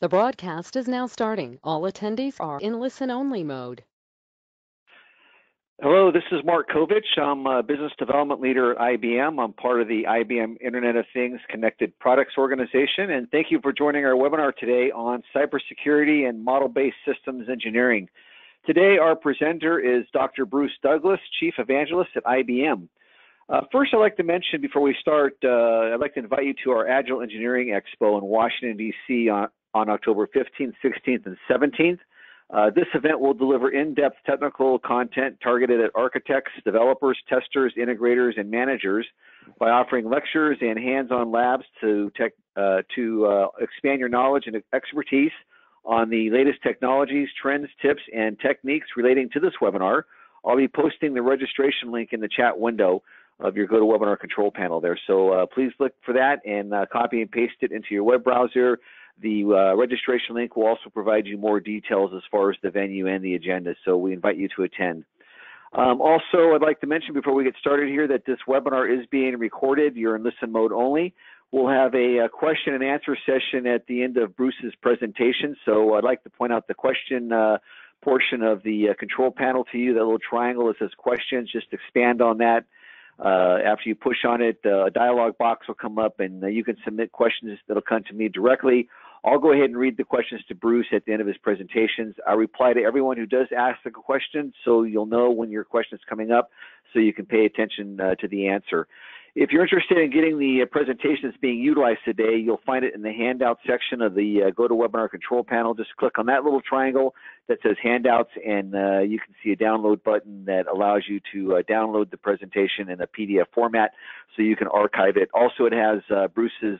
The broadcast is now starting. All attendees are in listen-only mode. Hello, this is Mark Kovich. I'm a business development leader at IBM. I'm part of the IBM Internet of Things Connected Products Organization, and thank you for joining our webinar today on cybersecurity and model-based systems engineering. Today, our presenter is Dr. Bruce Douglas, Chief Evangelist at IBM. First, I'd like to mention before we start, I'd like to invite you to our Agile Engineering Expo in Washington, D.C. on October 15th, 16th, and 17th. This event will deliver in-depth technical content targeted at architects, developers, testers, integrators, and managers by offering lectures and hands-on labs to expand your knowledge and expertise on the latest technologies, trends, tips, and techniques relating to this webinar. I'll be posting the registration link in the chat window of your GoToWebinar control panel there. So please look for that and copy and paste it into your web browser. The registration link will also provide you more details as far as the venue and the agenda, so we invite you to attend. Also, I'd like to mention before we get started here that this webinar is being recorded. You're in listen mode only. We'll have a question and answer session at the end of Bruce's presentation, so I'd like to point out the question portion of the control panel to you, that little triangle that says questions. Just expand on that. After you push on it, a dialog box will come up and you can submit questions that'll come to me directly. I'll go ahead and read the questions to Bruce at the end of his presentations. I reply to everyone who does ask a question, so you'll know when your question is coming up, so you can pay attention to the answer. If you're interested in getting the presentations being utilized today, you'll find it in the handout section of the GoToWebinar control panel. Just click on that little triangle that says handouts, and you can see a download button that allows you to download the presentation in a PDF format so you can archive it. Also, it has Bruce's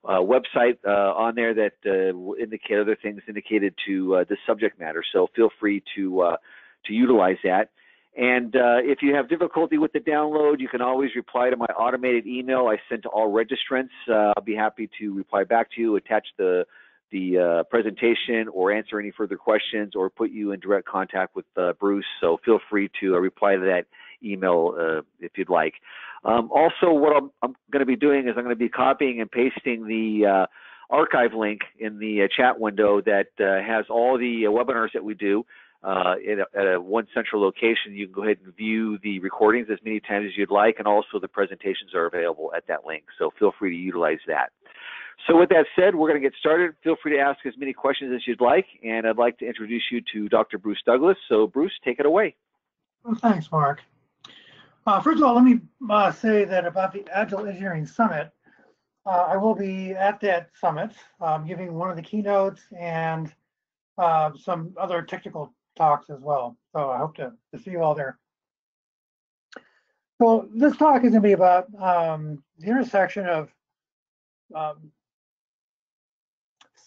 website on there that will indicate other things indicated to this subject matter. So feel free to utilize that. And if you have difficulty with the download, you can always reply to my automated email I send to all registrants. I'll be happy to reply back to you, attach the presentation, or answer any further questions, or put you in direct contact with Bruce. So feel free to reply to that email if you'd like. Also, what I'm going to be doing is I'm going to be copying and pasting the archive link in the chat window that has all the webinars that we do. At one central location. You can go ahead and view the recordings as many times as you'd like, and also the presentations are available at that link, so feel free to utilize that. So with that said, we're going to get started. Feel free to ask as many questions as you'd like, and I'd like to introduce you to Dr. Bruce Douglas. So Bruce, take it away. Well, thanks, Mark. First of all, let me say that about the Agile Engineering Summit, I will be at that summit giving one of the keynotes and some other technical talks as well. So I hope to see you all there. So this talk is going to be about the intersection of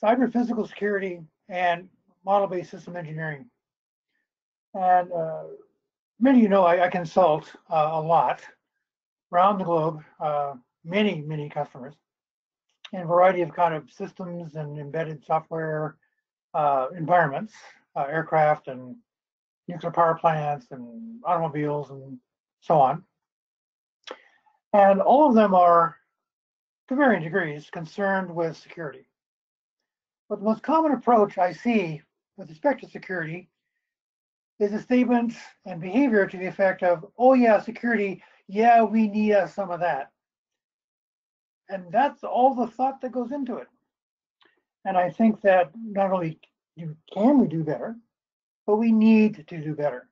cyber physical security and model-based system engineering. And many of you know I consult a lot around the globe, many customers, in a variety of kind of systems and embedded software environments, aircraft and nuclear power plants and automobiles and so on. And all of them are, to varying degrees, concerned with security. But the most common approach I see with respect to security is a statement and behavior to the effect of, oh yeah, security, yeah, we need some of that. And that's all the thought that goes into it. And I think that not only can we do better, but we need to do better.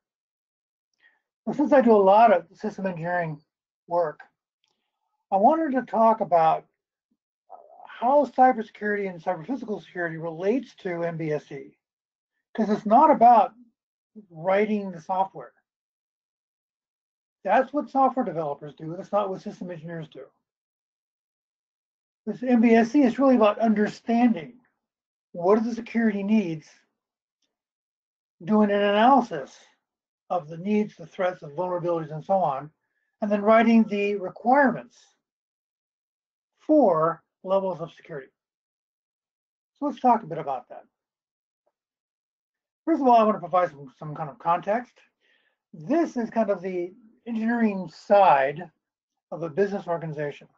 Well, since I do a lot of system engineering work, I wanted to talk about how cybersecurity and cyber physical security relates to MBSE, because it's not about writing the software. That's what software developers do. That's not what system engineers do. This MBSE is really about understanding what are the security needs, doing an analysis of the needs, the threats, the vulnerabilities, and so on, and then writing the requirements for levels of security. So let's talk a bit about that. First of all, I want to provide some kind of context. This is kind of the engineering side of a business organization.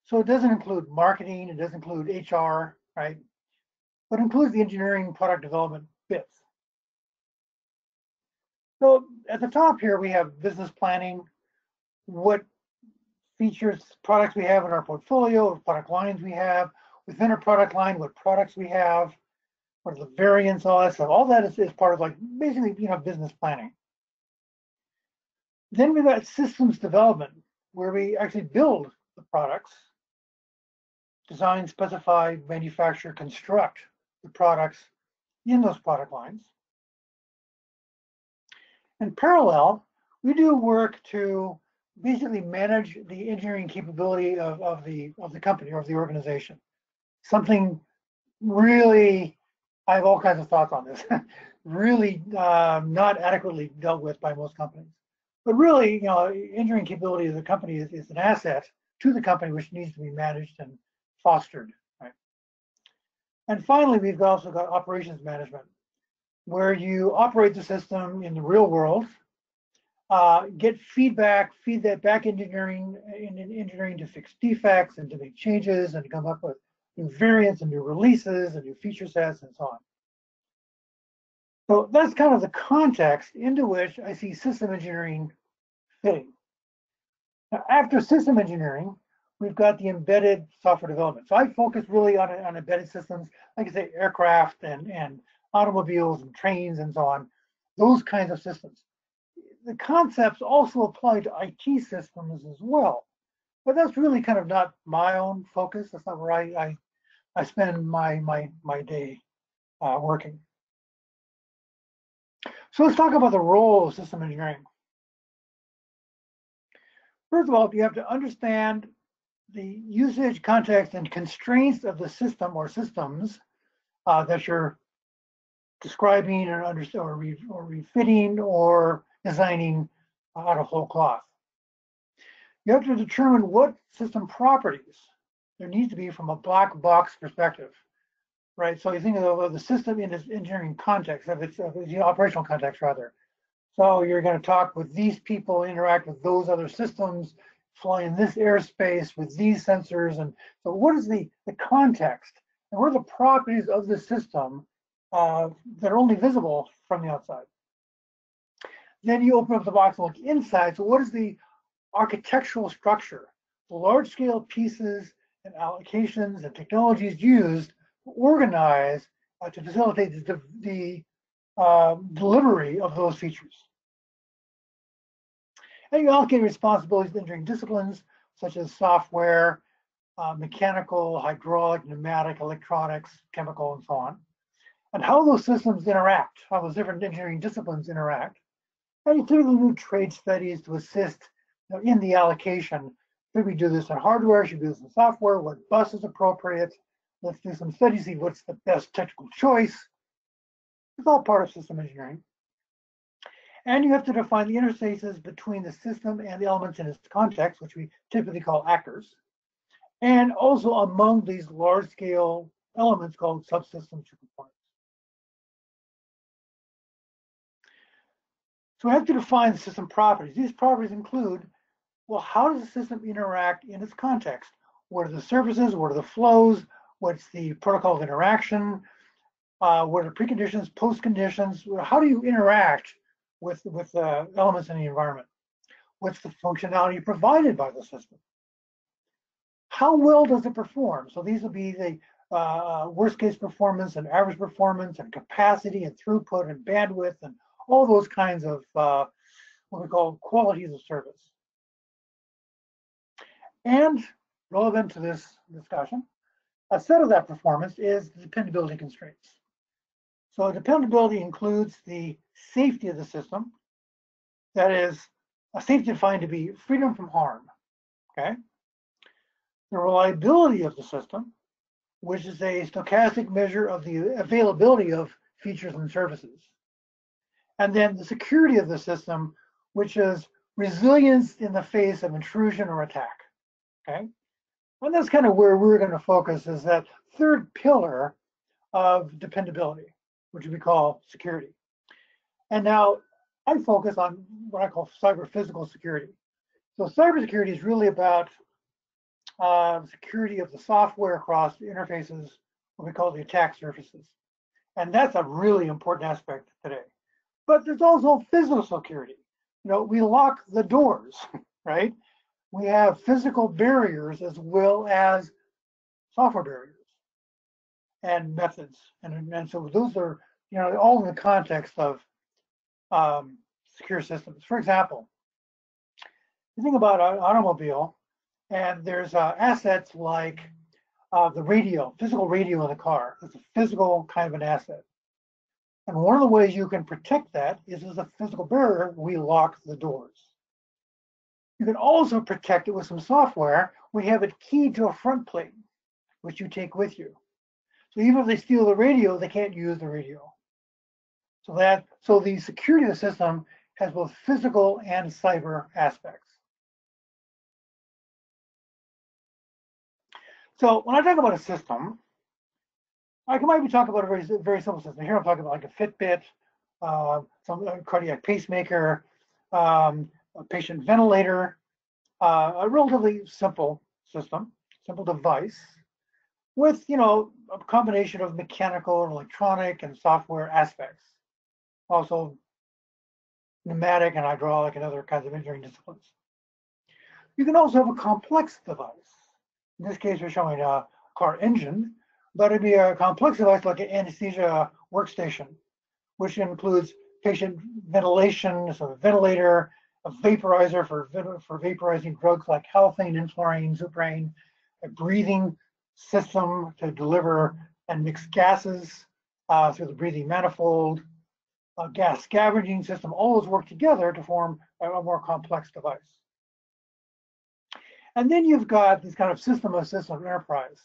So it doesn't include marketing, it doesn't include HR, right? but includes the engineering product development bits. So at the top here, we have business planning, what features, products we have in our portfolio, what product lines we have, within a product line, what products we have, what are the variants, all that stuff. All that is part of like basically, business planning. Then we've got systems development, where we actually build the products, design, specify, manufacture, construct the products in those product lines. In parallel, we do work to basically manage the engineering capability of the company or of the organization. Something really, I have all kinds of thoughts on this, really not adequately dealt with by most companies. But really, engineering capability of the company is an asset to the company, which needs to be managed and fostered. Right? And finally, we've also got operations management, where you operate the system in the real world, get feedback, feed that back engineering to fix defects and to make changes and to come up with new variants and new releases and new feature sets and so on. So that's kind of the context into which I see system engineering fitting. Now, after system engineering, we've got the embedded software development. So I focus really on embedded systems, like I say, aircraft and automobiles and trains and so on, those kinds of systems. The concepts also apply to IT systems as well, but that's really kind of not my own focus. That's not where I spend my day working. So let's talk about the role of system engineering. First of all, you have to understand the usage, context, and constraints of the system or systems that you're describing or refitting or designing out of whole cloth. You have to determine what system properties there needs to be from a black box perspective, right? So you think of the system in its engineering context, of its operational context rather. So you're going to talk with these people, interact with those other systems, fly in this airspace with these sensors, and so what is the context and what are the properties of the system that are only visible from the outside? Then you open up the box and look inside. So what is the architectural structure, the large-scale pieces and allocations and technologies used to organize to facilitate the delivery of those features? And you allocate responsibilities to engineering disciplines such as software, mechanical, hydraulic, pneumatic, electronics, chemical, and so on, and how those systems interact, how those different engineering disciplines interact. And you typically do trade studies to assist in the allocation. Should we do this in hardware? Should we do this in software? What bus is appropriate? Let's do some studies, see what's the best technical choice. It's all part of system engineering. And you have to define the interfaces between the system and the elements in its context, which we typically call actors, and also among these large-scale elements called subsystems or components. So we have to define the system properties. These properties include, well, how does the system interact in its context? What are the services? What are the flows? What's the protocol of interaction? What are preconditions, postconditions? How do you interact with elements in the environment? What's the functionality provided by the system? How well does it perform? So these will be the worst case performance and average performance and capacity and throughput and bandwidth and all those kinds of what we call qualities of service. And relevant to this discussion, a set of that performance is the dependability constraints. So dependability includes the safety of the system. That is, a safety defined to be freedom from harm, okay? The reliability of the system, which is a stochastic measure of the availability of features and services. And then the security of the system, which is resilience in the face of intrusion or attack, okay? And that's kind of where we're going to focus, is that third pillar of dependability, which we call security. And now I focus on what I call cyber physical security. So cybersecurity is really about security of the software across interfaces what we call the attack surfaces. And that's a really important aspect today. But there's also physical security. We lock the doors, right? We have physical barriers as well as software barriers and methods. And so those are, all in the context of secure systems. For example, you think about an automobile, and there's assets like the radio, physical radio in the car. It's a physical kind of an asset. And one of the ways you can protect that is as a physical barrier, we lock the doors. You can also protect it with some software. We have it keyed to a front plate, which you take with you. So even if they steal the radio, they can't use the radio. So the security of the system has both physical and cyber aspects. So when I talk about a system, I might be talking about a very, very simple system. Here I'm talking about like a Fitbit, some cardiac pacemaker, a patient ventilator, a relatively simple system, simple device with, a combination of mechanical and electronic and software aspects. Also pneumatic and hydraulic and other kinds of engineering disciplines. You can also have a complex device. In this case, we're showing a car engine, but it'd be a complex device like an anesthesia workstation, which includes patient ventilation, so a ventilator, a vaporizer for vaporizing drugs like halothane, enflurane, Zuprane, a breathing system to deliver and mix gases through the breathing manifold, a gas scavenging system. All those work together to form a more complex device. And then you've got this kind of system of system enterprise.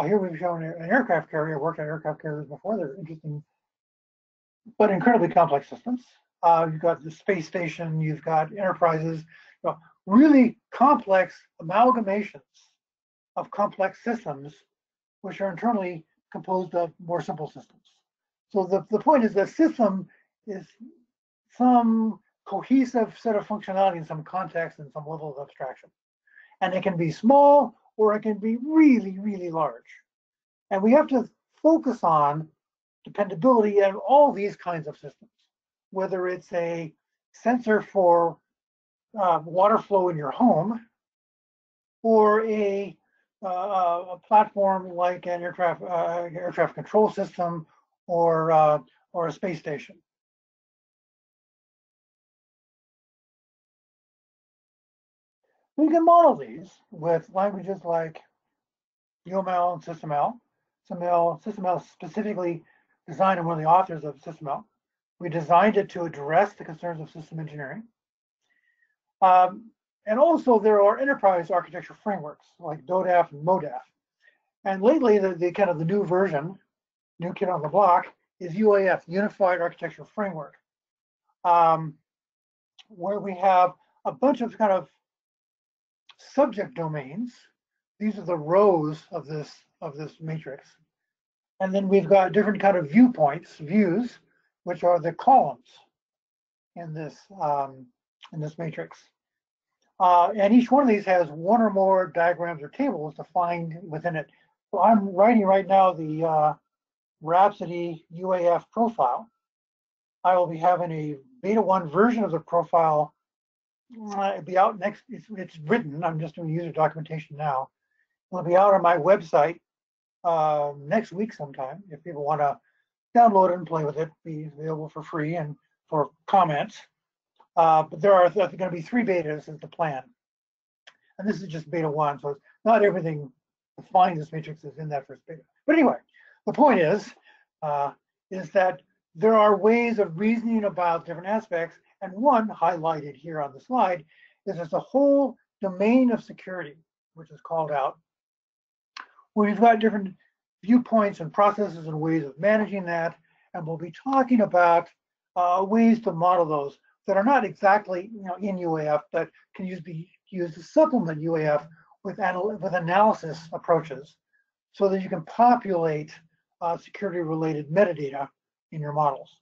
Here we've shown an aircraft carrier. Worked on aircraft carriers before. They're interesting, but incredibly complex systems. You've got the space station. You've got enterprises. Really complex amalgamations of complex systems, which are internally composed of more simple systems. So the point is the system is some cohesive set of functionality in some context and some level of abstraction. And it can be small or it can be really, really large. And we have to focus on dependability of all these kinds of systems, whether it's a sensor for water flow in your home or a platform like an aircraft control system or a space station. We can model these with languages like UML and SysML. SysML specifically designed, and one of the authors of SysML. We designed it to address the concerns of system engineering. And also there are enterprise architecture frameworks like DODAF and MODAF. And lately the kind of the new version, new kid on the block, is UAF, Unified Architecture Framework, where we have a bunch of kind of subject domains. These are the rows of this matrix. And then we've got different kind of viewpoints, views, which are the columns in this matrix. And each one of these has one or more diagrams or tables defined within it. So I'm writing right now the Rhapsody UAF profile. I will be having a beta 1 version of the profile. It'll be out next. It's written. I'm just doing user documentation now. It'll be out on my website next week sometime. If people want to download it and play with it, be available for free and for comments. But there are going to be 3 betas is the plan, and this is just beta 1, so not everything defined this matrix is in that first beta. But anyway, the point is that there are ways of reasoning about different aspects, and one highlighted here on the slide is there's a whole domain of security, which is called out, where we've got different viewpoints and processes and ways of managing that, and we'll be talking about ways to model those that are not exactly in UAF, but can be used to supplement UAF with analysis approaches, so that you can populate security-related metadata in your models.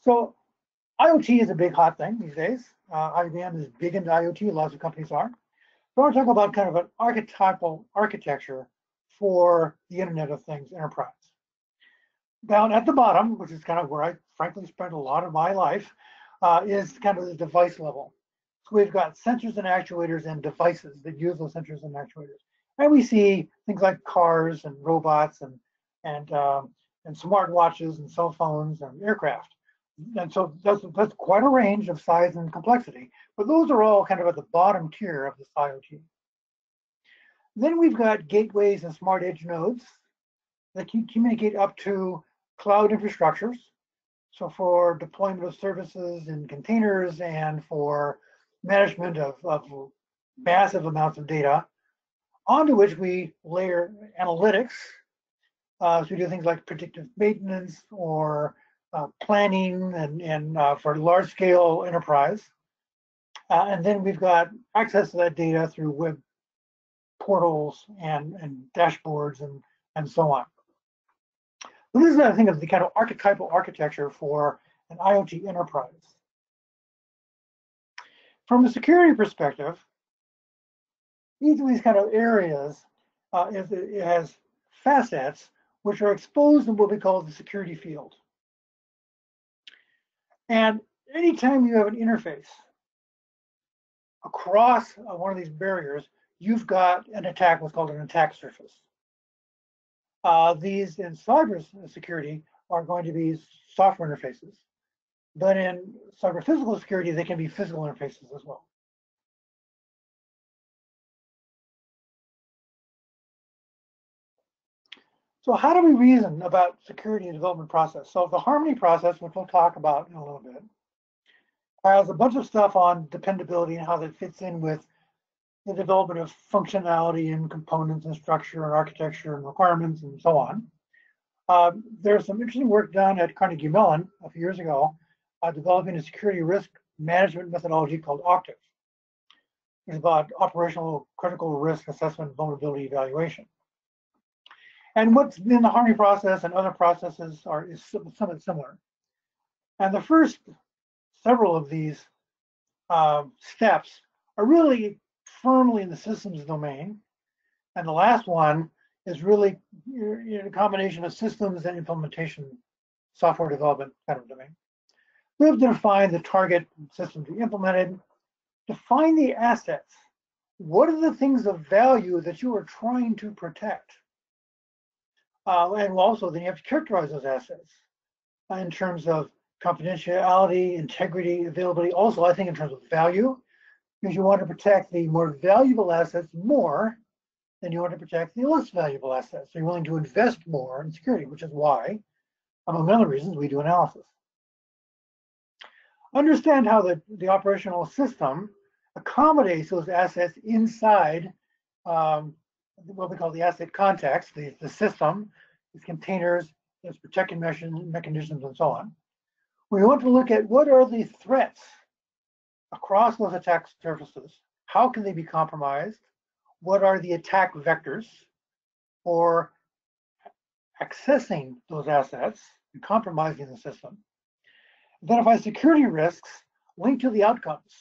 So IoT is a big hot thing these days. IBM is big into IoT, lots of companies are. So I want to talk about kind of an archetypal architecture for the Internet of Things enterprise. Down at the bottom, which is kind of where I frankly spent a lot of my life, is kind of the device level. So we've got sensors and actuators and devices that use those sensors and actuators. And we see things like cars and robots and smartwatches and cell phones and aircraft. And so that's quite a range of size and complexity. But those are all kind of at the bottom tier of this IoT. Then we've got gateways and smart edge nodes that can communicate up to cloud infrastructures. So for deployment of services in containers and for management of massive amounts of data, onto which we layer analytics. So we do things like predictive maintenance or planning and for large scale enterprise. And then we've got access to that data through web portals and dashboards and so on. So this is, I think, of the kind of archetypal architecture for an IoT enterprise. From a security perspective, each of these kind of areas it has facets which are exposed in what we call the security field. And anytime you have an interface across one of these barriers, you've got an attack, what's called an attack surface. These in cyber security are going to be software interfaces, but in cyber physical security, they can be physical interfaces as well. So how do we reason about security and development process? So the Harmony process, which we'll talk about in a little bit, has a bunch of stuff on dependability and how that fits in with the development of functionality and components and structure and architecture and requirements and so on. There's some interesting work done at Carnegie Mellon a few years ago, developing a security risk management methodology called OCTAVE. It's about operational critical risk assessment and vulnerability evaluation. And what's in the Harmony process and other processes is somewhat similar. And the first several of these steps are really firmly in the systems domain. And the last one is really a combination of systems and implementation, software development kind of domain. We have to define the target system to be implemented, define the assets. What are the things of value that you are trying to protect? And also then you have to characterize those assets in terms of confidentiality, integrity, availability. Also, I think in terms of value, because you want to protect the more valuable assets more than you want to protect the less valuable assets. So you're willing to invest more in security, which is why, among other reasons, we do analysis. Understand how the operational system accommodates those assets inside what we call the asset context, the system, its containers, its protection mechanisms, and so on. We want to look at what are the threats across those attack surfaces. How can they be compromised? What are the attack vectors for accessing those assets and compromising the system? Identify security risks linked to the outcomes.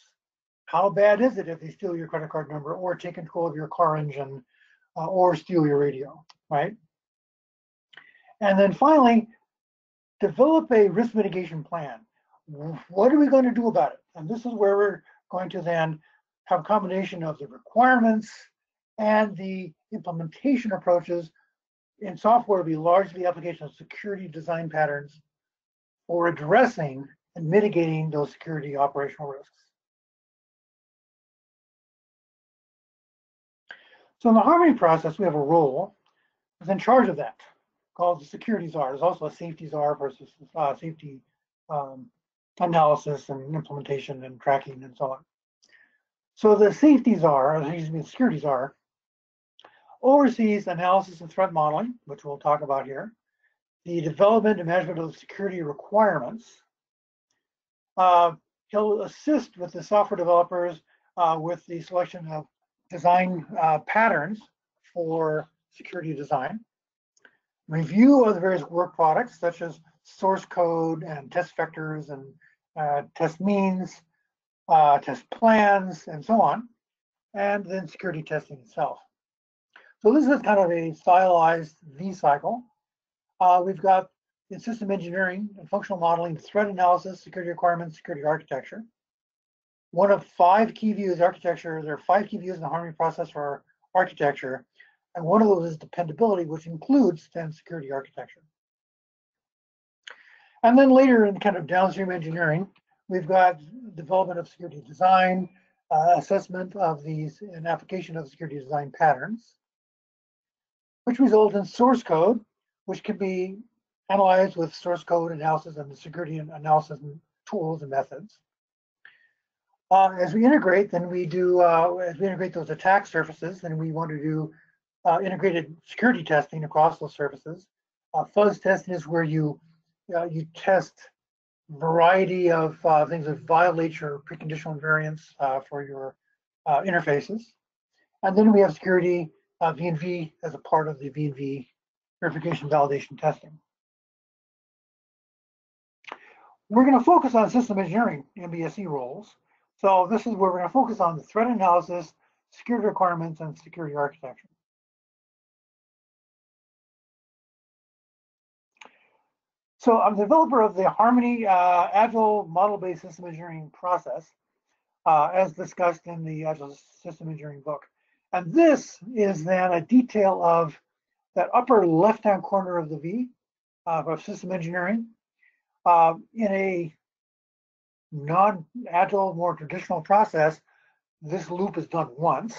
How bad is it if they steal your credit card number or take control of your car engine or steal your radio, right? And then finally, develop a risk mitigation plan. What are we going to do about it? And this is where we're going to then have a combination of the requirements and the implementation approaches. In software, will be largely application of security design patterns for addressing and mitigating those security operational risks. So in the Harmony process, we have a role that's in charge of that, called the security czar. There's also a safety czar versus safety analysis and implementation and tracking and so on. So the safety czar, or excuse me, the security czar, oversees analysis and threat modeling, which we'll talk about here, the development and management of security requirements. He'll assist with the software developers with the selection of design patterns for security design, review of the various work products such as source code and test vectors and test means, test plans, and so on, and then security testing itself. So this is kind of a stylized V cycle. We've got in system engineering and functional modeling, threat analysis, security requirements, security architecture. One of 5 key views architecture. There are 5 key views in the Harmony process for architecture, and one of those is dependability, which includes then security architecture. And then later in kind of downstream engineering, we've got development of security design, assessment of these, and application of security design patterns, which result in source code, which can be analyzed with source code analysis and the security analysis tools and methods. As we integrate, then we do, as we integrate those attack surfaces, then we want to do integrated security testing across those surfaces. Fuzz testing is where you test variety of things that violate your preconditional invariants for your interfaces. And then we have security V&V as a part of the V&V verification validation testing. We're going to focus on system engineering MBSE roles. So this is where we're going to focus on the threat analysis, security requirements, and security architecture. So I'm the developer of the Harmony Agile model-based system engineering process, as discussed in the Agile system engineering book. And this is then a detail of that upper left-hand corner of the V of system engineering. In a non-agile, more traditional process, this loop is done once.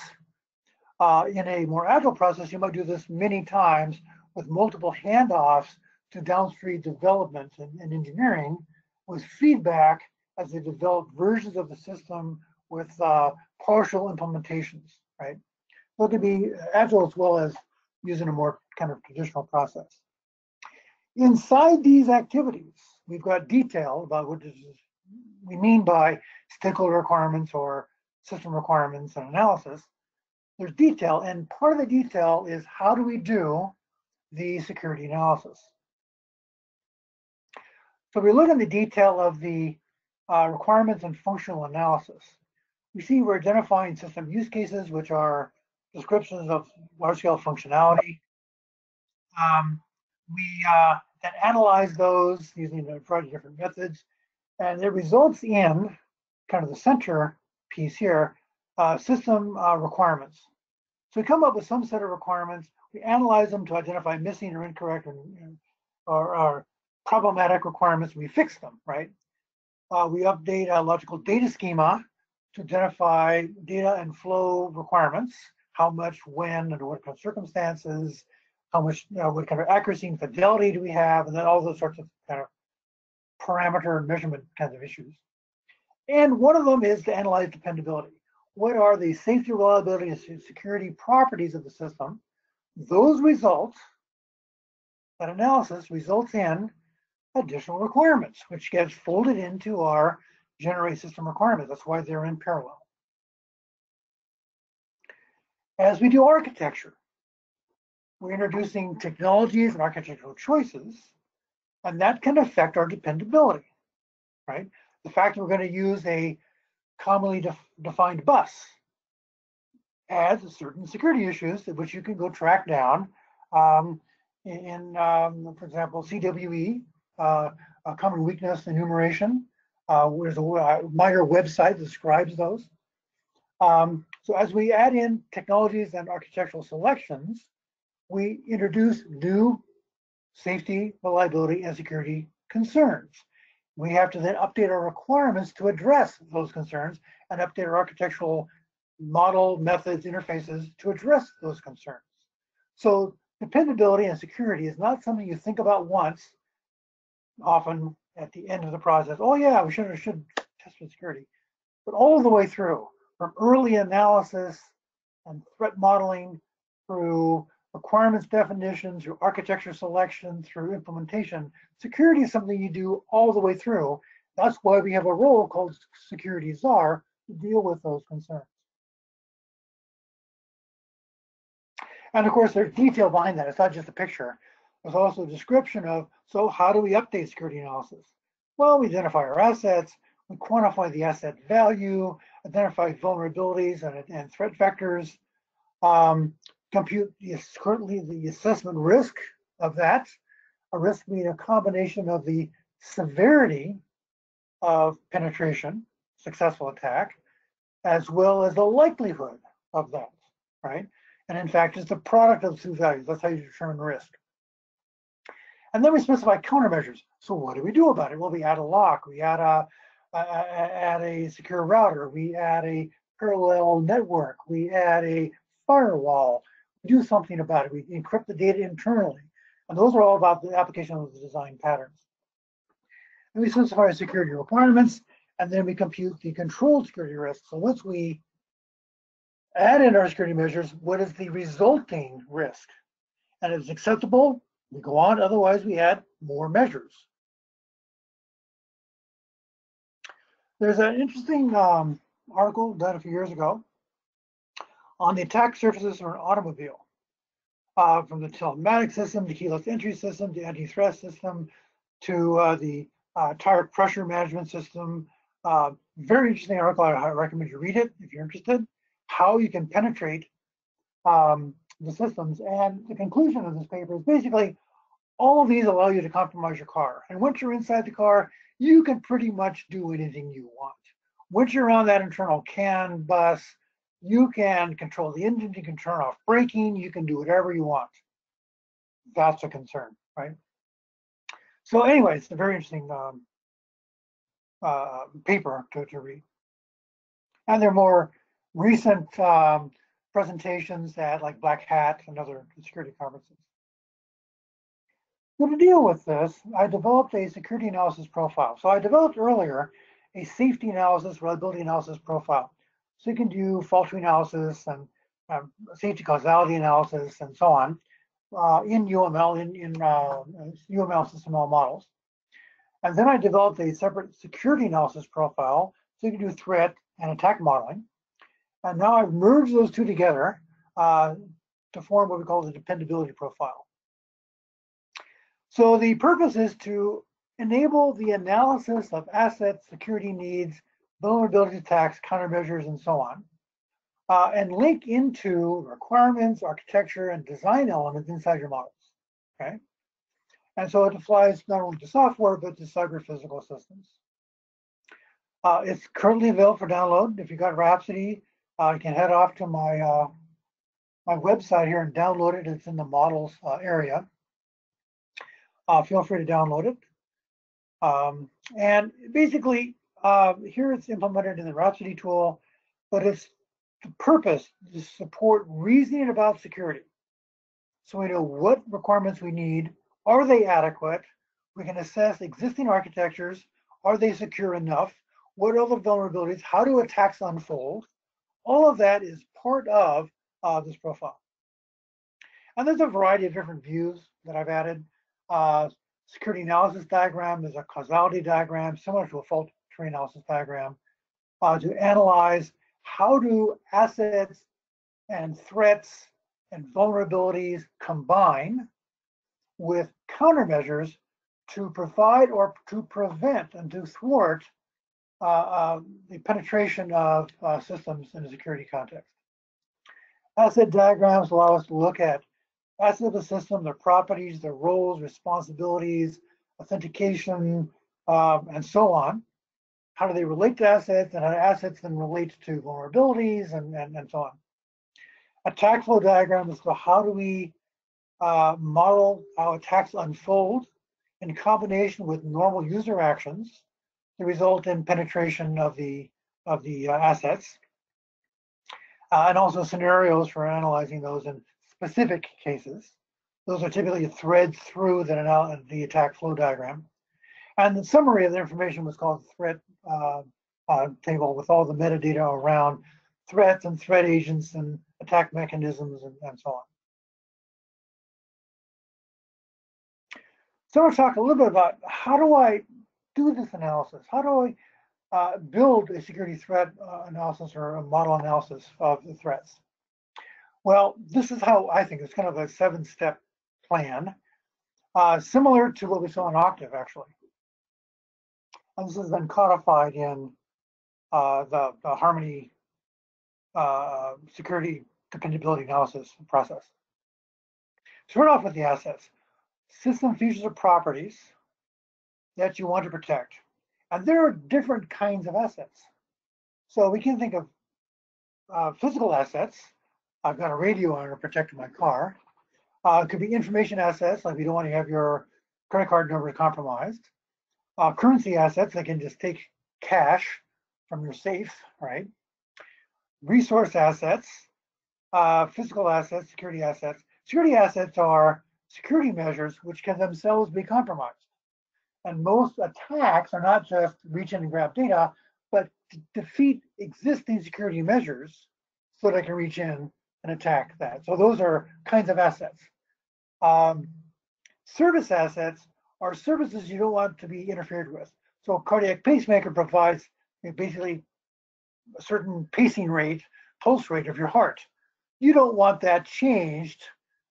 In a more agile process, you might do this many times with multiple handoffs to downstream development and engineering with feedback as they develop versions of the system with partial implementations, right? So it could be agile as well as using a more kind of traditional process. Inside these activities, we've got detail about what we mean by stakeholder requirements or system requirements and analysis. There's detail, and part of the detail is how do we do the security analysis. So we look at the detail of the requirements and functional analysis. We see we're identifying system use cases, which are descriptions of large-scale functionality. We then analyze those using a variety of different methods, and it results in kind of the center piece here, system requirements. So we come up with some set of requirements, we analyze them to identify missing or incorrect or problematic requirements, we fix them, right? We update a logical data schema to identify data and flow requirements, how much, when, under what kind of circumstances, how much, what kind of accuracy and fidelity do we have, and then all those sorts of kind of parameter and measurement kinds of issues. And one of them is to analyze dependability. What are the safety, reliability, and security properties of the system? Those results, that analysis results in additional requirements, which gets folded into our generate system requirements. That's why they're in parallel. As we do architecture, we're introducing technologies and architectural choices, and that can affect our dependability, right? The fact that we're going to use a commonly defined bus adds certain security issues which you can go track down for example, CWE, a common weakness enumeration. There's a minor website that describes those. So as we add in technologies and architectural selections, we introduce new safety, reliability, and security concerns. We have to then update our requirements to address those concerns and update our architectural model, methods, interfaces to address those concerns. So dependability and security is not something you think about once, often at the end of the process. Oh yeah, we should test for security, but all the way through, from early analysis and threat modeling through requirements definition, through architecture selection, through implementation. Security is something you do all the way through. That's why we have a role called security czar to deal with those concerns. And of course, there's detail behind that. It's not just a picture. There's also a description of, so how do we update security analysis? Well, we identify our assets, We quantify the asset value, identify vulnerabilities and threat vectors, compute currently the assessment risk of that. A risk being a combination of the severity of penetration, successful attack, as well as the likelihood of that, right? And in fact, it's the product of two values. That's how you determine risk. And then we specify countermeasures. So what do we do about it? Well, we add a lock, we add a secure router, we add a parallel network, we add a firewall, we do something about it. We encrypt the data internally. And those are all about the application of the design patterns. And we specify security requirements, and then we compute the controlled security risk. So once we add in our security measures, what is the resulting risk? And if it's acceptable, we go on, otherwise we add more measures. There's an interesting article done a few years ago on the attack surfaces of an automobile, from the telematic system, the keyless entry system, the anti-threat system, to the tire pressure management system. Very interesting article. I recommend you read it if you're interested. How you can penetrate the systems. And the conclusion of this paper is basically all of these allow you to compromise your car. And once you're inside the car, you can pretty much do anything you want. Once you're on that internal CAN bus, you can control the engine, you can turn off braking, you can do whatever you want. That's a concern, right? So anyway, it's a very interesting paper to read. And there are more recent presentations at like Black Hat and other security conferences. So to deal with this, I developed a security analysis profile. So I developed earlier a safety analysis, reliability analysis profile. So you can do fault tree analysis and safety causality analysis and so on in UML, in UML SysML models. And then I developed a separate security analysis profile so you can do threat and attack modeling. And now I've merged those two together to form what we call the dependability profile. So the purpose is to enable the analysis of assets, security needs, vulnerability attacks, countermeasures, and so on, and link into requirements, architecture, and design elements inside your models, okay? And so it applies not only to software, but to cyber physical systems. It's currently available for download. If you got Rhapsody, you can head off to my my website here and download it. It's in the models area. Feel free to download it. And basically, here it's implemented in the Rhapsody tool, but it's the purpose to support reasoning about security. So we know what requirements we need. Are they adequate? We can assess existing architectures. Are they secure enough? What are the vulnerabilities? How do attacks unfold? All of that is part of this profile. And there's a variety of different views that I've added. Security analysis diagram is a causality diagram similar to a fault tree analysis diagram to analyze how do assets and threats and vulnerabilities combine with countermeasures to provide or to prevent and to thwart the penetration of systems in a security context. Asset diagrams allow us to look at assets of the system, their properties, their roles, responsibilities, authentication, and so on. How do they relate to assets, and how do assets then relate to vulnerabilities, and so on. Attack flow diagram is how do we model how attacks unfold in combination with normal user actions to result in penetration of the assets, and also scenarios for analyzing those in specific cases. Those are typically threads through the attack flow diagram. And the summary of the information was called the threat table with all the metadata around threats and threat agents and attack mechanisms and so on. So I want to talk a little bit about how do I do this analysis? How do I build a security threat analysis or a model analysis of the threats? Well, this is how I think it's kind of a 7-step plan, similar to what we saw in Octave, actually. And this has been codified in the Harmony security dependability analysis process. Start off with the assets. System features or properties that you want to protect. And there are different kinds of assets. So we can think of physical assets. I've got a radio on to protect my car. It could be information assets, like we don't want to have your credit card number compromised. Currency assets, they can just take cash from your safe, right? Resource assets, physical assets, security assets. Security assets are security measures which can themselves be compromised. And most attacks are not just reach in and grab data, but to defeat existing security measures so they can reach in and attack that. So those are kinds of assets. Service assets are services you don't want to be interfered with. So a cardiac pacemaker provides basically a certain pacing rate, pulse rate of your heart. You don't want that changed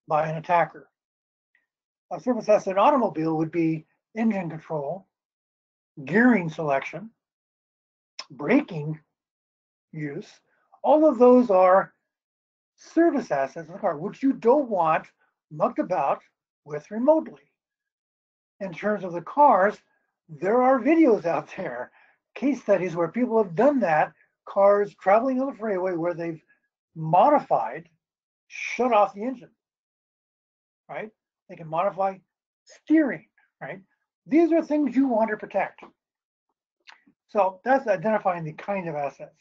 by an attacker. A service asset in an automobile would be engine control, gearing selection, braking use. All of those are service assets in the car, which you don't want mucked about with remotely. In terms of the cars, there are videos out there, case studies where people have done that, cars traveling on the freeway where they've modified, shut off the engine, right? They can modify steering, right? These are things you want to protect. So that's identifying the kind of assets.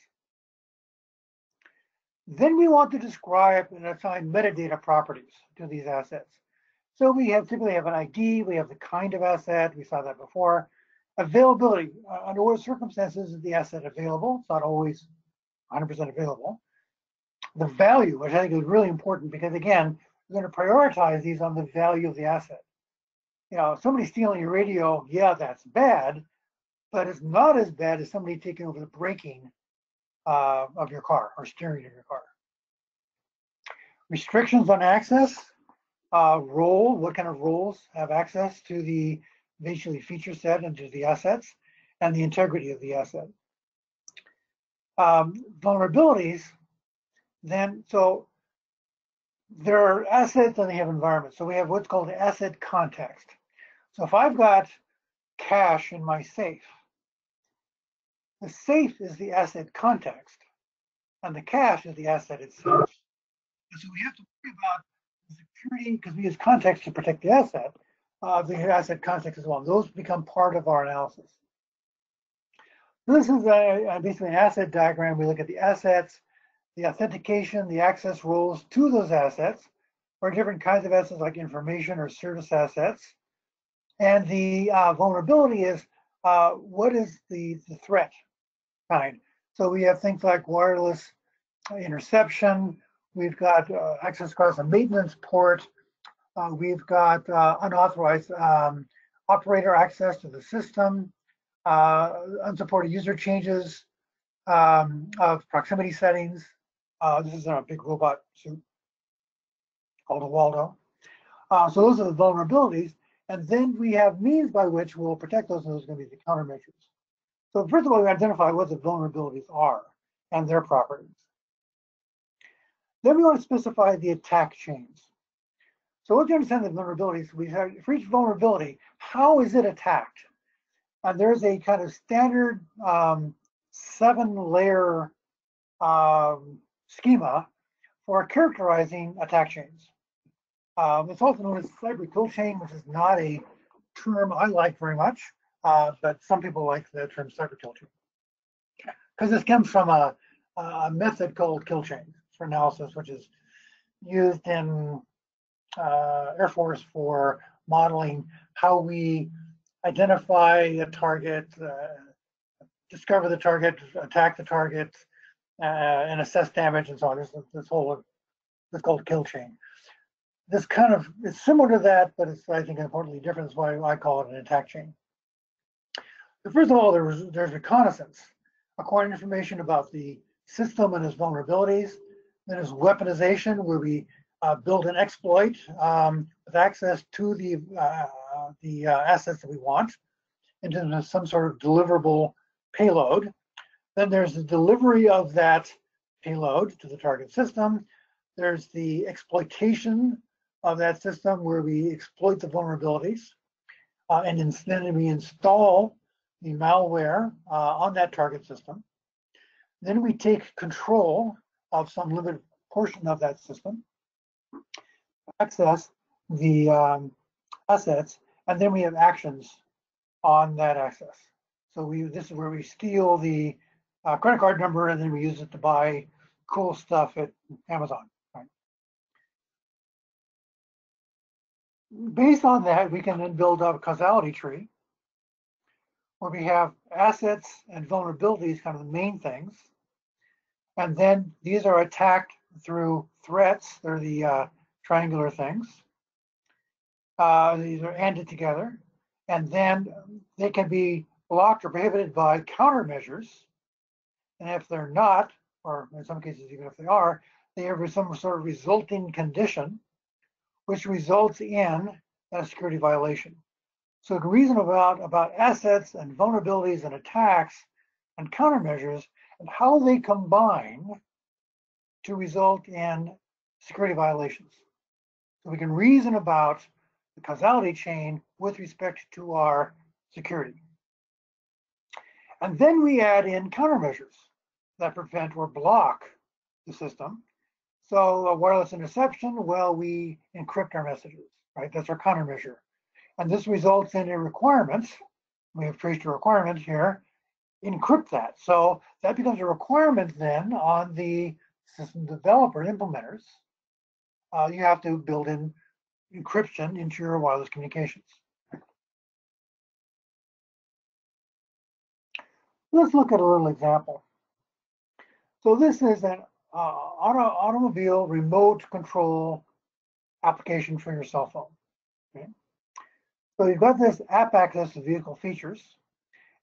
Then we want to describe and assign metadata properties to these assets. So we typically have an ID, we have the kind of asset, we saw that before. Availability, under what circumstances is the asset available? It's not always 100% available. The value, which I think is really important because again, we're going to prioritize these on the value of the asset. You know, somebody stealing your radio, yeah, that's bad, but it's not as bad as somebody taking over the braking of your car or steering of your car. Restrictions on access, role, what kind of roles have access to the basically feature set and to the assets, and the integrity of the asset. Vulnerabilities, then, so there are assets and they have environments. So we have what's called asset context. So if I've got cash in my safe, the safe is the asset context, and the cash is the asset itself. And so we have to worry about the security, because we use context to protect the asset context as well. Those become part of our analysis. This is basically an asset diagram. We look at the assets, the authentication, the access roles to those assets, or different kinds of assets like information or service assets. And the vulnerability is what is the threat kind. So we have things like wireless interception. We've got access across a maintenance port. We've got unauthorized operator access to the system, unsupported user changes of proximity settings. This is a big robot suit called a Waldo. So those are the vulnerabilities. And then we have means by which we'll protect those, and those are going to be the countermeasures. So first of all, we identify what the vulnerabilities are and their properties. Then we want to specify the attack chains. So once you understand the vulnerabilities, we have for each vulnerability, how is it attacked? And there's a kind of standard 7-layer schema for characterizing attack chains. It's also known as cyber kill chain, which is not a term I like very much, but some people like the term cyber kill chain. Because this comes from a method called kill chain for analysis, which is used in Air Force for modeling how we identify a target, discover the target, attack the target, and assess damage and so on. This whole, it's called kill chain. This kind of, it's similar to that, but it's, I think, importantly different. That's why I call it an attack chain. But first of all, there's reconnaissance, acquiring information about the system and its vulnerabilities. Then there's weaponization, where we build an exploit with access to the assets that we want. into some sort of deliverable payload. Then there's the delivery of that payload to the target system. There's the exploitation of that system where we exploit the vulnerabilities. And then we install the malware on that target system. Then we take control of some limited portion of that system, access the assets, and then we have actions on that access. So this is where we steal the credit card number and then we use it to buy cool stuff at Amazon. Right? Based on that, we can then build up a causality tree where we have assets and vulnerabilities, kind of the main things. And then these are attacked through threats. They're the triangular things. These are ended together. And then they can be blocked or prohibited by countermeasures. And if they're not, or in some cases, even if they are, they have some sort of resulting condition, which results in a security violation. So we can reason about assets and vulnerabilities and attacks and countermeasures and how they combine to result in security violations. So we can reason about the causality chain with respect to our security. And then we add in countermeasures that prevent or block the system. So a wireless interception, well, we encrypt our messages, right? That's our countermeasure. And this results in a requirement. We have traced a requirement here, encrypt that. So that becomes a requirement then on the system developer implementers. You have to build in encryption into your wireless communications. Let's look at a little example. So this is an automobile remote control application for your cell phone. Okay? So you've got this app access to vehicle features,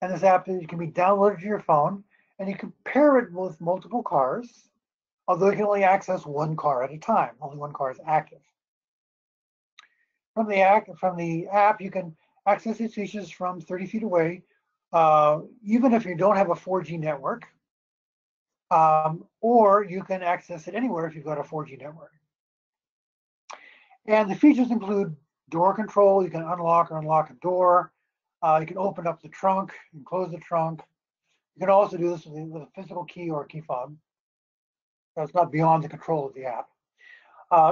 and this app can be downloaded to your phone, and you can pair it with multiple cars, although you can only access one car at a time. Only one car is active. From the app, you can access these features from 30 feet away, even if you don't have a 4G network, or you can access it anywhere if you've got a 4G network. And the features include door control. You can unlock or unlock a door. You can open up the trunk and close the trunk. You can also do this with a physical key or a key fob. That's not beyond the control of the app.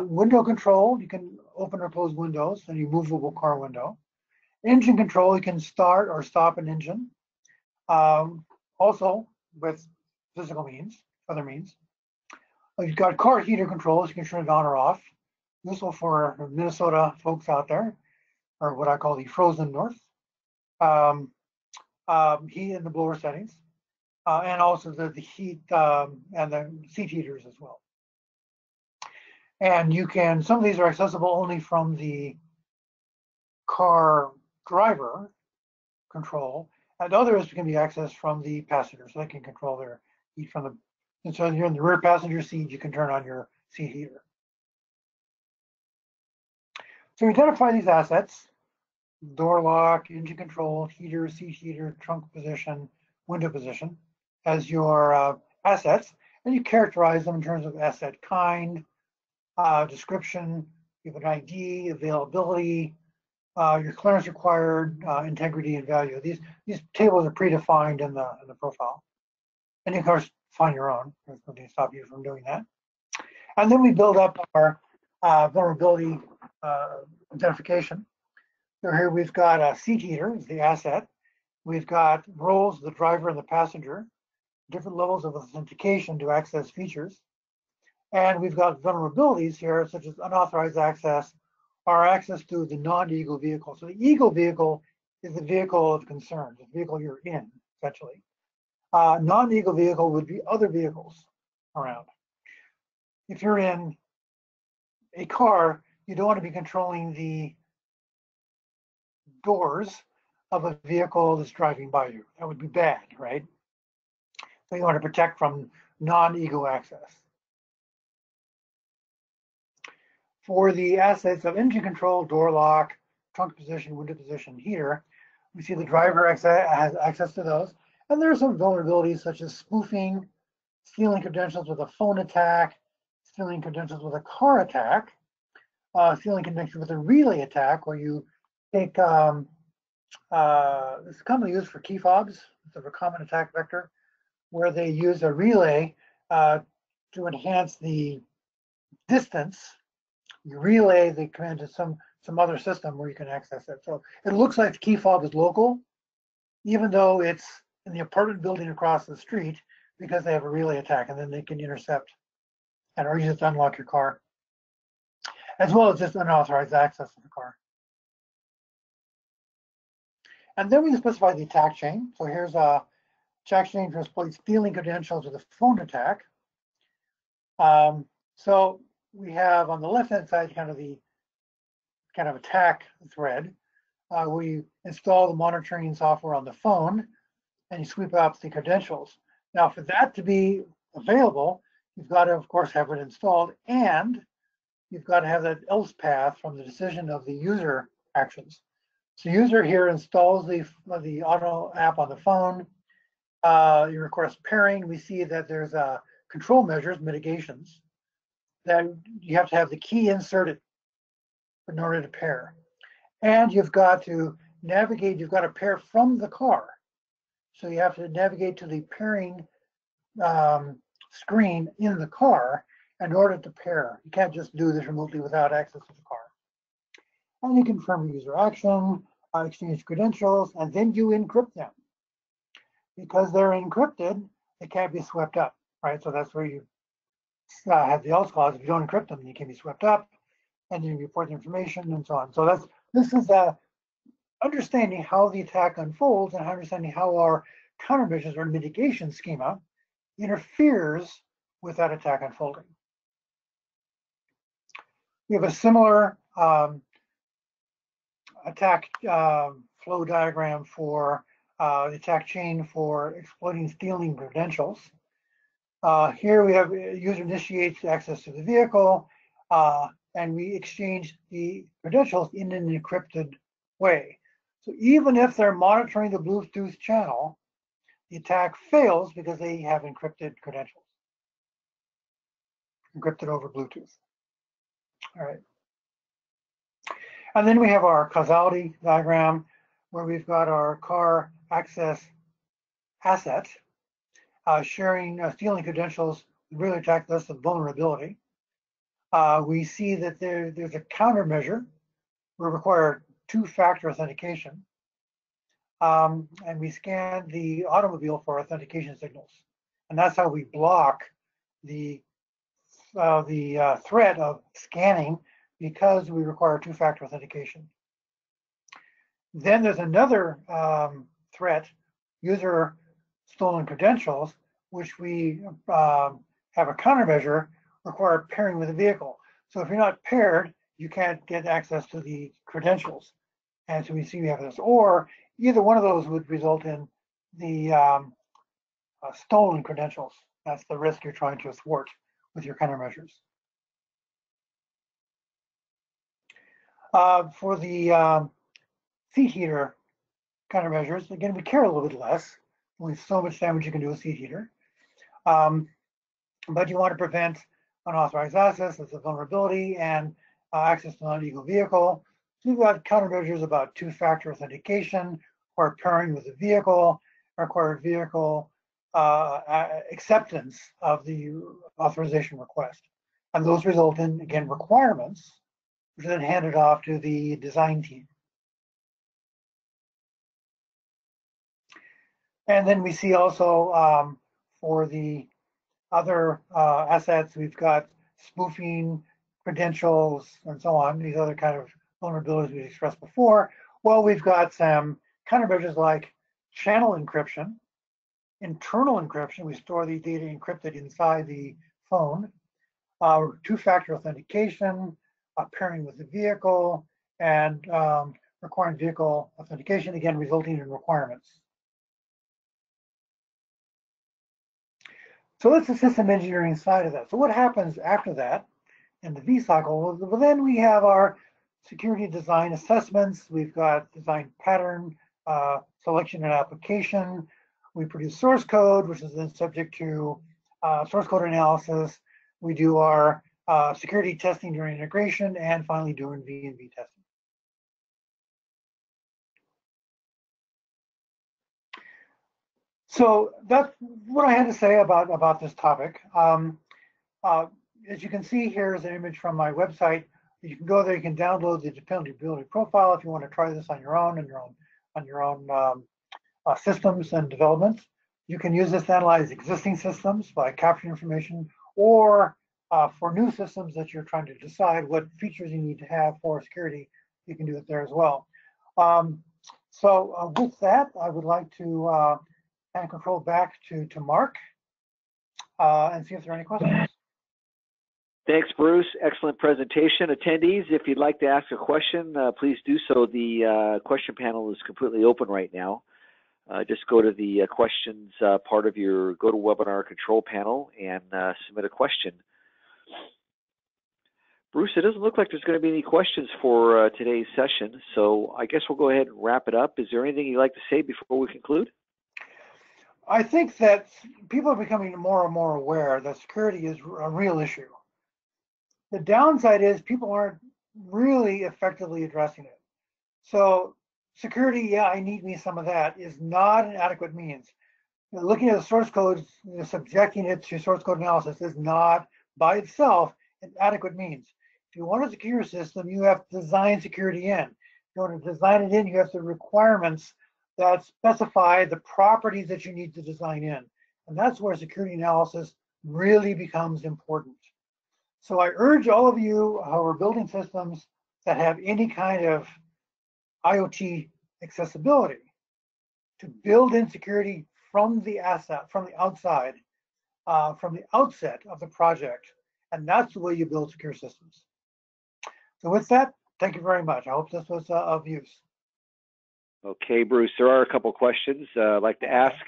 Window control, you can open or close windows, any movable car window. Engine control, you can start or stop an engine. Also with physical means, other means. You've got car heater controls, you can turn it on or off. Useful for Minnesota folks out there, or what I call the frozen north. Heat and the blower settings, and also the heat and the seat heaters as well. And you can, some of these are accessible only from the car driver control, and others can be accessed from the passenger, so they can control their heat from the, and so you're in the rear passenger seat, you can turn on your seat heater. So you identify these assets: door lock, engine control, heater, seat heater, trunk position, window position as your assets, and you characterize them in terms of asset kind, description, you have an ID, availability, your clearance required, integrity, and value. These tables are predefined in the profile, and you of course find your own. There's nothing to stop you from doing that. And then we build up our vulnerability identification. So here we've got a seat heater, is the asset. We've got roles, the driver and the passenger, different levels of authentication to access features. And we've got vulnerabilities here, such as unauthorized access or access to the non-eagle vehicle. So the eagle vehicle is the vehicle of concern, the vehicle you're in, essentially. Non-eagle vehicle would be other vehicles around. If you're in a car, you don't want to be controlling the doors of a vehicle that's driving by you. That would be bad, right? So you want to protect from non-eagle access. For the assets of engine control, door lock, trunk position, window position, heater, We see the driver has access to those. And there are some vulnerabilities such as spoofing, stealing credentials with a phone attack, stealing credentials with a car attack, stealing credentials with a relay attack, where you take, this is commonly used for key fobs. It's a common attack vector, where they use a relay to enhance the distance. You relay the command to some other system where you can access it. So it looks like the key fob is local, even though it's in the apartment building across the street, because they have a relay attack, and then they can intercept and or use it to unlock your car, as well as just unauthorized access to the car. And then we specify the attack chain. So here's a attack chain for stealing credentials with a phone attack. So we have on the left-hand side kind of the attack thread. We install the monitoring software on the phone, and you sweep out the credentials. Now, for that to be available, you've got to, of course, have it installed, and you've got to have that else path from the decision of the user actions. So user here installs the auto app on the phone. You request pairing. We see that there's control measures, mitigations, that you have to have the key inserted in order to pair. And you've got to navigate, you've got to pair from the car. So you have to navigate to the pairing screen in the car in order to pair. You can't just do this remotely without access to the car. And you confirm user action, exchange credentials, and then you encrypt them. Because they're encrypted, they can't be swept up, right? So that's where you have the else clause. If you don't encrypt them, you can be swept up, and you report the information and so on. So this is understanding how the attack unfolds and understanding how our countermeasures or mitigation schema interferes with that attack unfolding. We have a similar attack flow diagram for the attack chain for exploiting stealing credentials. Here we have user initiates access to the vehicle, and we exchange the credentials in an encrypted way. So even if they're monitoring the Bluetooth channel, the attack fails because they have encrypted credentials, encrypted over Bluetooth. All right. And then we have our causality diagram, where we've got our car access asset sharing stealing credentials really attack us of vulnerability. We see that there's a countermeasure. We require two-factor authentication, and we scan the automobile for authentication signals, and that's how we block the threat of scanning, because we require two-factor authentication. Then there's another threat, user stolen credentials, which we have a countermeasure, require pairing with the vehicle. So if you're not paired, you can't get access to the credentials. And so we see we have this, or either one of those would result in the stolen credentials. That's the risk you're trying to thwart with your countermeasures. For the seat heater countermeasures, again, we care a little bit less. Only so much damage you can do with seat heater. But you want to prevent unauthorized access, that's a vulnerability, and access to non-legal vehicle. So we've got countermeasures about two-factor authentication, or pairing with the vehicle, require vehicle acceptance of the authorization request. And those result in, again, requirements, which are then handed off to the design team. And then we see also for the other assets, we've got spoofing, credentials, and so on, these other kind of vulnerabilities we expressed before. Well, we've got some countermeasures like channel encryption, internal encryption, we store the data encrypted inside the phone, two-factor authentication, pairing with the vehicle, and requiring vehicle authentication, again, resulting in requirements. So that's the system engineering side of that. So what happens after that in the V cycle? Well, then we have our security design assessments. We've got design pattern selection and application. We produce source code, which is then subject to source code analysis. We do our security testing during integration, and finally doing V&V testing. So that's what I had to say about this topic. As you can see, here is an image from my website. You can go there. You can download the dependability profile if you want to try this on your own systems and developments. You can use this to analyze existing systems by capturing information, or for new systems that you're trying to decide what features you need to have for security, you can do it there as well. So with that, I would like to hand control back to Mark and see if there are any questions. Thanks, Bruce. Excellent presentation. Attendees, if you'd like to ask a question, please do so. The question panel is completely open right now. Just go to the questions part of your GoToWebinar control panel and submit a question. Bruce, it doesn't look like there's going to be any questions for today's session, so I guess we'll go ahead and wrap it up. Is there anything you'd like to say before we conclude? I think that people are becoming more and more aware that security is a real issue. The downside is people aren't really effectively addressing it. So security, yeah, I need me some of that, is not an adequate means. Looking at the source code, subjecting it to source code analysis is not by itself an adequate means. If you want a secure system, you have to design security in. If you want to design it in, you have the requirements that specify the properties that you need to design in. And that's where security analysis really becomes important. So I urge all of you who are building systems that have any kind of IoT accessibility to build in security from the outside, from the outset of the project. And that's the way you build secure systems. So with that, thank you very much. I hope this was of use. Okay, Bruce, there are a couple questions I'd like to ask.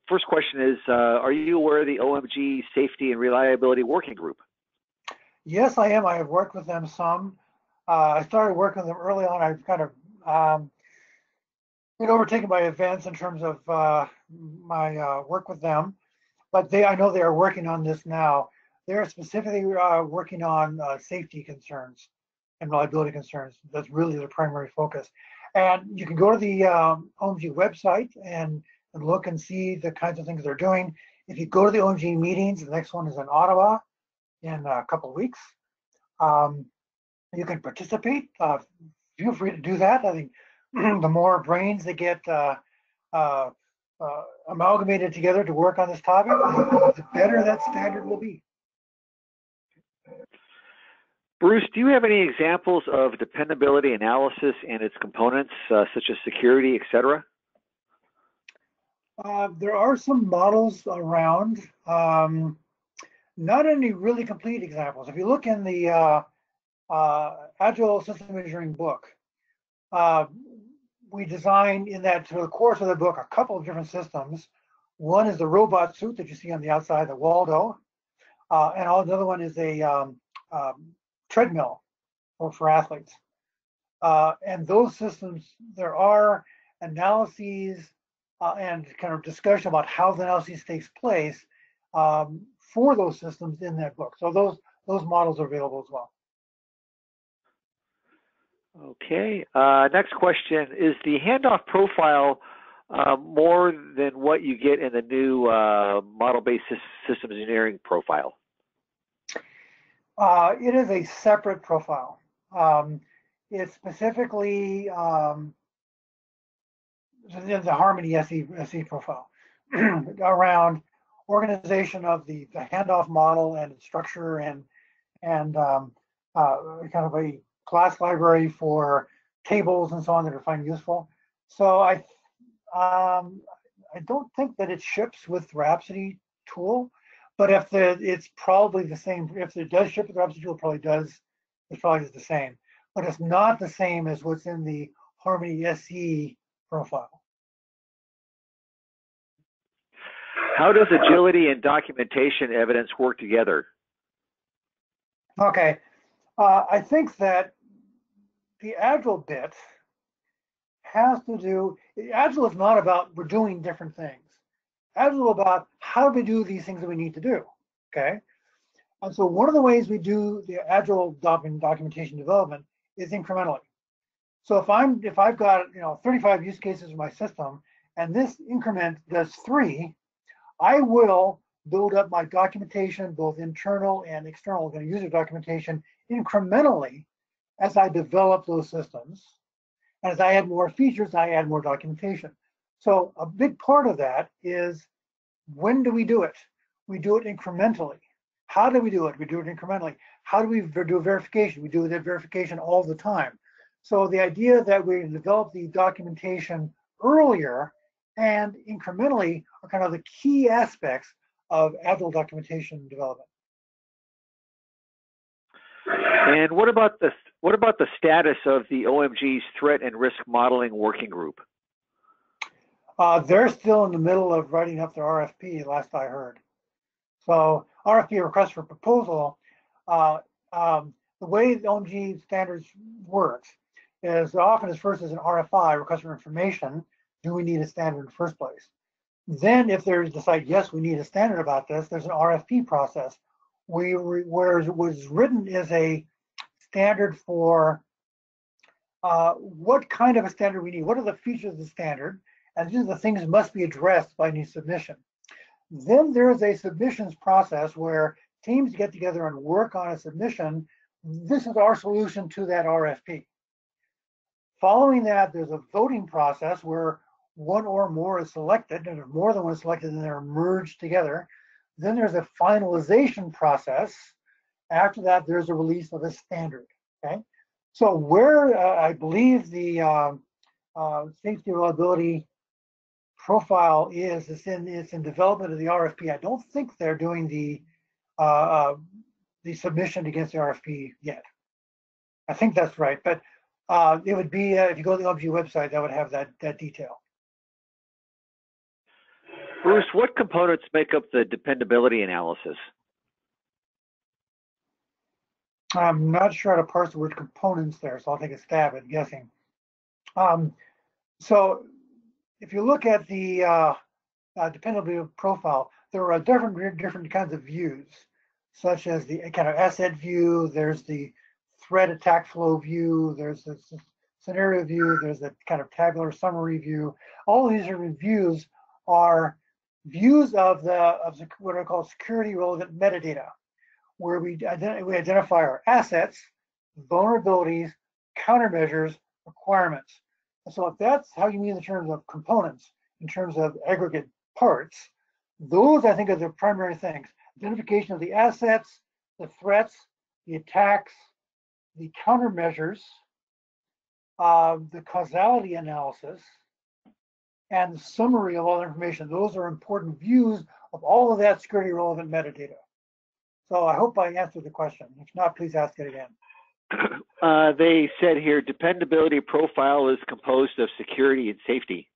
First question is, are you aware of the OMG Safety and Reliability Working Group? Yes, I am. I have worked with them some. I started working with them early on. I've kind of been overtaken by events in terms of my work with them. But I know they are working on this now. They're specifically working on safety concerns and reliability concerns. That's really their primary focus. And you can go to the OMG website and look and see the kinds of things they're doing. If you go to the OMG meetings, the next one is in Ottawa in a couple of weeks. You can participate. Feel free to do that. I think the more brains that get amalgamated together to work on this topic, the better that standard will be. Bruce, do you have any examples of dependability analysis and its components, such as security, et cetera? There are some models around, not any really complete examples. If you look in the Agile System Engineering book, we designed in that, through the course of the book, a couple of different systems. One is the robot suit that you see on the outside, the Waldo, and the other one is a treadmill for athletes. And those systems, there are analyses and kind of discussion about how the analysis takes place for those systems in that book. So those models are available as well. Okay. Next question: is the handoff profile more than what you get in the new model-based systems engineering profile? It is a separate profile. It's specifically the Harmony SE profile around organization of the handoff model and its structure and kind of a class library for tables and so on that are found useful. So I don't think that it ships with Rhapsody tool, but it's probably the same. If it does ship with Rhapsody tool, it's probably the same. But it's not the same as what's in the Harmony SE profile. How does agility and documentation evidence work together? Okay, I think that the Agile bit has to do, Agile is not about we're doing different things. Agile is about how do we do these things that we need to do, okay? And so one of the ways we do the Agile documentation development is incrementally. So if I've got 35 use cases in my system, and this increment does 3, I will build up my documentation, both internal and external, user documentation, incrementally as I develop those systems. As I add more features, I add more documentation. So a big part of that is, when do we do it? We do it incrementally. How do we do it? We do it incrementally. How do we do verification? We do that verification all the time. So the idea that we develop the documentation earlier and incrementally are kind of the key aspects of Agile documentation development. And what about the status of the OMG's threat and risk modeling working group? They're still in the middle of writing up their RFP, last I heard. So RFP, request for proposal, the way the OMG standards works is often as first as an RFI, request for information. Do we need a standard in the first place? Then if they decide, yes, we need a standard about this, there's an RFP process. Where it was written is a standard for what kind of a standard we need. What are the features of the standard? And these are the things that must be addressed by new submission. Then there is a submissions process where teams get together and work on a submission. This is our solution to that RFP. Following that, there's a voting process where one or more is selected, and if more than one is selected, then they're merged together. Then there's a finalization process. After that, there's a release of a standard, okay? So where I believe the safety reliability profile is, it's in development of the RFP. I don't think they're doing the submission against the RFP yet. I think that's right, but it would be, if you go to the OMG website, that would have that detail. Bruce, what components make up the dependability analysis? I'm not sure how to parse the word components there, so I'll take a stab at guessing. So if you look at the dependability profile, there are different kinds of views, such as the kind of asset view, there's the threat attack flow view, there's the scenario view, there's the kind of tabular summary view. All of these views are views of what I call security relevant metadata, where we identify our assets, vulnerabilities, countermeasures, requirements. And so if that's how you mean in terms of components, in terms of aggregate parts, those I think are the primary things. Identification of the assets, the threats, the attacks, the countermeasures, the causality analysis, and the summary of all the information. Those are important views of all of that security relevant metadata. So I hope I answered the question. If not, please ask it again. They said here, dependability profile is composed of security and safety.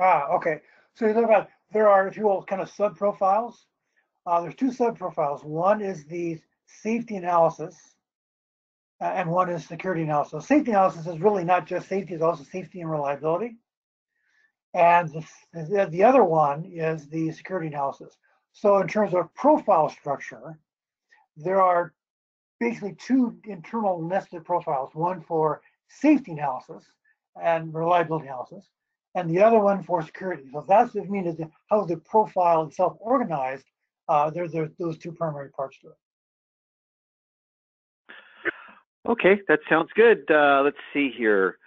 Okay. So you look about, there are, if you will, kind of sub-profiles. There's 2 sub-profiles. One is the safety analysis, and one is security analysis. Safety analysis is really not just safety, it's also safety and reliability. And the other one is the security analysis. So in terms of profile structure, there are basically 2 internal nested profiles, one for safety analysis and reliability analysis, and the other one for security. So that's what I mean is how the profile itself organized. There's those 2 primary parts to it. Okay, that sounds good. Let's see here.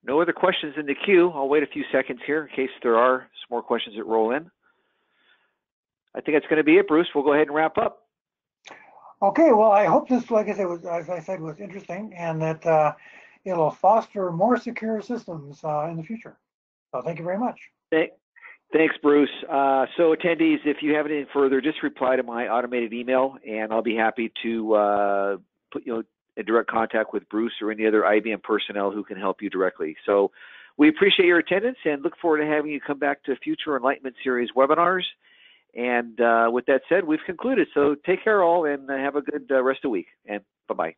No other questions in the queue. I'll wait a few seconds here in case there are some more questions that roll in. I think that's going to be it, Bruce. We'll go ahead and wrap up. Okay, well, I hope this, like I said, was interesting, and that it'll foster more secure systems in the future. So thank you very much. Thanks, Bruce. So attendees, if you have anything further, just reply to my automated email, and I'll be happy to put you in direct contact with Bruce or any other IBM personnel who can help you directly. So we appreciate your attendance and look forward to having you come back to future Enlightenment Series webinars. And with that said, we've concluded. So take care all and have a good rest of the week, and bye-bye.